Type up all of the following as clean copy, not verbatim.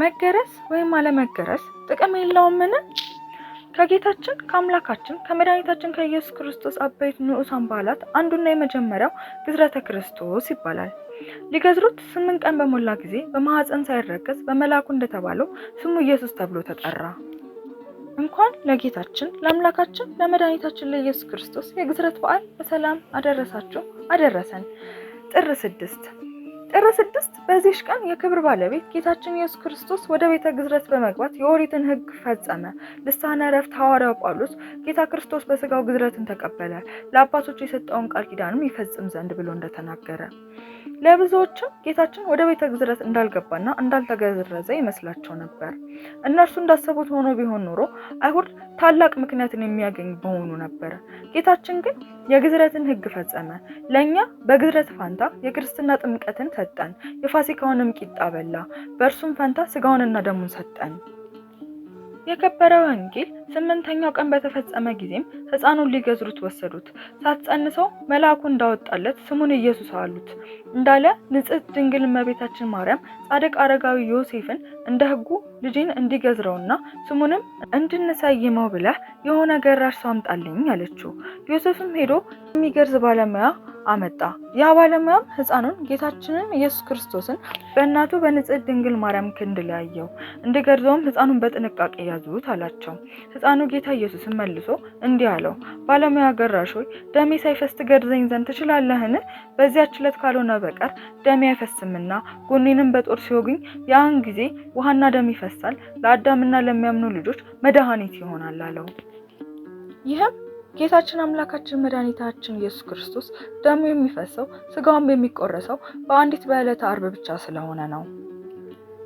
መገረዝ ወይም አለመገረዝ ጥቅም የለውምን? ከጌታችን ከአምላካችን ከመድኃኒታችን ከኢየሱስ ክርስቶስ አበይት ንዑሳን በዓላት አንዱና የመጀመሪያው ግዝረተ ክርስቶስ ይባላል። ሊገዝሩት 8 ቀን በሞላ ጊዜ በማኅፀን ሳይረገዝ በመልአኩ እንደተባለው ስሙ ኢየሱስ ተብሎ ተጠራ። እንኳን ለጌታችን ለአምላካችን ለመድኃኒታችን ለኢየሱስ ክርስቶስ የግዝረት በዓል በሰላም አደረሳችሁ አደረሰን። ጥር 6 በዚህች ቀን የክብር ባለቤት ጌታችን ኢየሱስ ክርስቶስ ወደ ቤተ ግዝረት በመግባት የኦሪትን ሕግ ፈጸመ። ልሳነ ዕረፍት ሐዋርያው ጳውሎስ ጌታ ክርስቶስ በሥጋው ግዝረትን ተቀበለ፣ ለአባቶች የሰጠውን ቃል ኪዳንም ይፈጽም ዘንድ ብሎ እንደተናገረ። ለብዙዎችም ጌታችን ወደ ቤተ ግዝረት እንዳልገባና እንዳልተገረዘ ይመስላቸው ነበር። እነርሱ እንዳሰቡት ሆኖ ቢሆን ኖሮ አይሁድ ታላቅ ምክንያትን የሚያገኝ በሆኑ ነበር። ጌታችን ግን የግዝረትን ሕግ ፈጸመ። ለኛ በግዝረት ፋንታ የክርስትና ጥምቀትን ሰጠን፣ የፋሲካውንም ቂጣ በላ፣ በእርሱም ፋንታ ስጋውንና ደሙን ሰጠን። የከበረ ወንጌል 8ኛው ቀን በተፈጸመ ጊዜም ሕፃኑን ሊገዝሩት ወሰዱት። ሳትጸንሰው መልአኩ እንዳወጣለት ስሙን ኢየሱስ አሉት። እንዳለ ንጽሕት ድንግል እመቤታችን ማርያም ጻድቅ አረጋዊ ዮሴፍን እንደ ሕጉ ልጅን እንዲገዝረውና ስሙንም እንድንሰይመው ብለህ የሆነ ገራሽ ሰው አምጣልኝ አለችው። ዮሴፍም ሄዶ የሚገርዝ ባለሙያ አመጣ። ያ ባለሙያም ሕፃኑን ጌታችንን ኢየሱስ ክርስቶስን በእናቱ በንጽሕት ድንግል ማርያም ክንድ ላይ አየው። እንዲገርዘውም ሕፃኑን በጥንቃቄ ያዙት አላቸው። ሕፃኑ ጌታ ኢየሱስን መልሶ እንዲህ አለው፣ ባለሙያ ገራሽ ሆይ ደሜ ሳይፈስ ትገርዘኝ ዘንድ ትችላለህን? በዚያች ዕለት ካልሆነ በቀር ደሜ አይፈስምና ጎኔንም በጦር ሲወጉኝ ያን ጊዜ ውሃና ደም ይፈሳል፣ ለአዳምና ለሚያምኑ ልጆች መድኃኒት ይሆናል አለው። ይህም ጌታችን አምላካችን መድኃኒታችን ኢየሱስ ክርስቶስ ደሙ የሚፈሰው ስጋውም የሚቆረሰው በአንዲት በዕለተ ዓርብ ብቻ ስለሆነ ነው።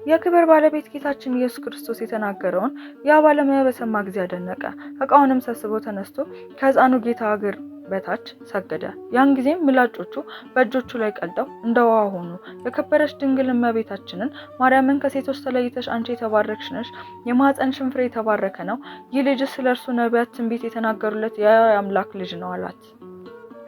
የክብር ባለቤት ጌታችን ኢየሱስ ክርስቶስ የተናገረውን ያ ባለሙያ በሰማ ጊዜ አደነቀ። ዕቃውንም ሰብስቦ ተነስቶ ከሕፃኑ ጌታ እግር በታች ሰገደ። ያን ጊዜም ምላጮቹ በእጆቹ ላይ ቀልጠው እንደ ውሃ ሆኑ። የከበረች ድንግል እመቤታችንን ማርያምን ከሴቶች ተለይተሽ አንቺ የተባረክሽ ነሽ፣ የማኅፀንሽም ፍሬ የተባረከ ነው፣ ይህ ልጅስ ስለ እርሱ ነቢያት ትንቢት የተናገሩለት የአምላክ ልጅ ነው አላት።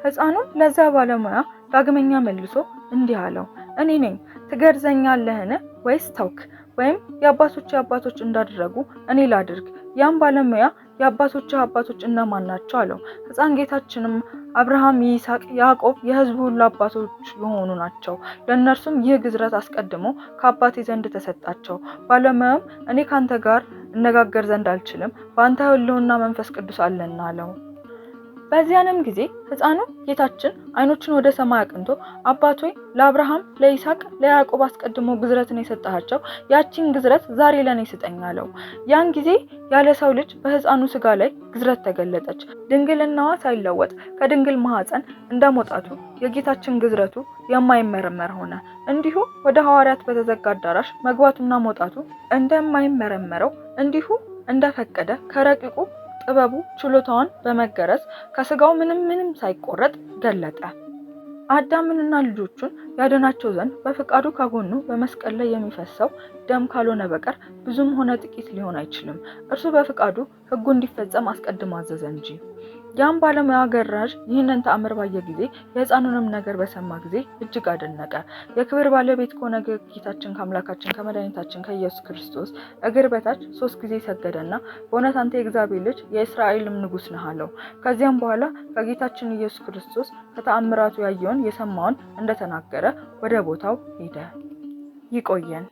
ሕፃኑም ለዚያ ባለሙያ ዳግመኛ መልሶ እንዲህ አለው፣ እኔ ነኝ፣ ትገርዘኛለህን ወይስ ተውክ? ወይም የአባቶች አባቶች እንዳደረጉ እኔ ላድርግ? ያም ባለሙያ የአባቶች አባቶች እነማን ናቸው አለው። ሕፃን ጌታችንም አብርሃም፣ ይስሐቅ፣ ያዕቆብ የሕዝቡ ሁሉ አባቶች የሆኑ ናቸው። ለእነርሱም ይህ ግዝረት አስቀድሞ ከአባቴ ዘንድ ተሰጣቸው። ባለሙያም እኔ ካንተ ጋር እነጋገር ዘንድ አልችልም፣ በአንተ ሕልውና መንፈስ ቅዱስ አለና አለው። በዚያንም ጊዜ ሕፃኑ ጌታችን ዓይኖቹን ወደ ሰማይ አቅንቶ አባት ሆይ ለአብርሃም፣ ለይስሐቅ፣ ለያዕቆብ አስቀድሞ ግዝረትን የሰጣቸው ያቺን ግዝረት ዛሬ ለኔ ስጠኝ አለው። ያን ጊዜ ያለ ሰው ልጅ በሕፃኑ ስጋ ላይ ግዝረት ተገለጠች። ድንግልናዋ ሳይለወጥ ከድንግል ማኅፀን እንደመውጣቱ የጌታችን ግዝረቱ የማይመረመር ሆነ። እንዲሁ ወደ ሐዋርያት በተዘጋ አዳራሽ መግባቱና መውጣቱ እንደማይመረመረው እንዲሁ እንደፈቀደ ከረቂቁ ጥበቡ ችሎታውን በመገረዝ ከስጋው ምንም ሳይቆረጥ ገለጠ። አዳምንና ልጆቹን ያድናቸው ዘንድ በፍቃዱ ከጎኑ በመስቀል ላይ የሚፈሰው ደም ካልሆነ በቀር ብዙም ሆነ ጥቂት ሊሆን አይችልም። እርሱ በፍቃዱ ሕጉ እንዲፈጸም አስቀድሞ አዘዘ እንጂ። ያም ባለሙያ ገራዥ ይህንን ተአምር ባየ ጊዜ የሕፃኑንም ነገር በሰማ ጊዜ እጅግ አደነቀ። የክብር ባለቤት ከሆነ ጌታችን ከአምላካችን ከመድኃኒታችን ከኢየሱስ ክርስቶስ እግር በታች 3 ጊዜ ሰገደና በእውነት አንተ የእግዚአብሔር ልጅ የእስራኤልም ንጉሥ ነህ አለው። ከዚያም በኋላ ከጌታችን ኢየሱስ ክርስቶስ ከተአምራቱ ያየውን የሰማውን እንደተናገረ ወደ ቦታው ሄደ። ይቆየን።